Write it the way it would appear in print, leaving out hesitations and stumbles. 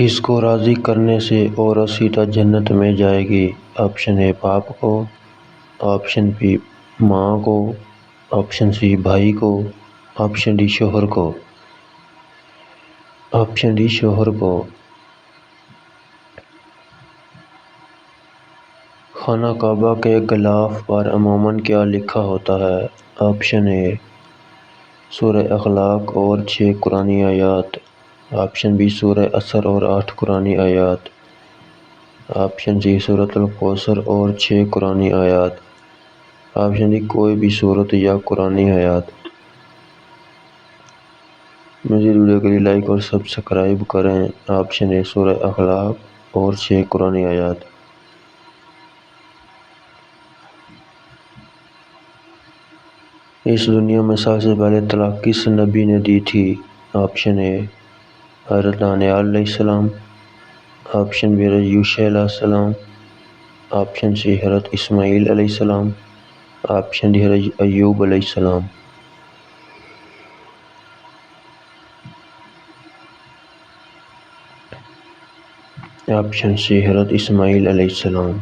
کس کو راضی کرنے سے عورت سیدھا جنت میں جائے گی؟ آپشن اے باپ کو، آپشن بی ماں کو، آپشن سی بھائی کو، آپشن ڈی شوہر کو۔ آپشن ڈی شوہر کو۔ خانہ کعبہ کے غلاف پر عموماً کیا لکھا ہوتا ہے؟ آپشن اے سورہ اخلاق اور 6 قرآنی آیات، آپشن بی سورہ عصر اور 8 قرآنی آیات، آپشن سی سورۃ الکوثر اور 6 قرآنی آیات، آپشن ڈی کوئی بھی سورت یا قرآنی آیات۔ مزید ویڈیو کے لیے لائک اور سبسکرائب کریں۔ آپشن اے سورہ اخلاق اور 6 قرآنی آیات۔ اس دنیا میں سب سے پہلے طلاق کس نبی نے دی تھی؟ آپشن اے حضرت دانیال علیہ السلام، آپشن بی حضرت یوشع علیہ السلام، آپشن سی حضرت اسماعیل علیہ السلام، آپشن ڈی حضرت ایوب علیہ السلام۔ آپشن سی حضرت اسماعیل علیہ السلام۔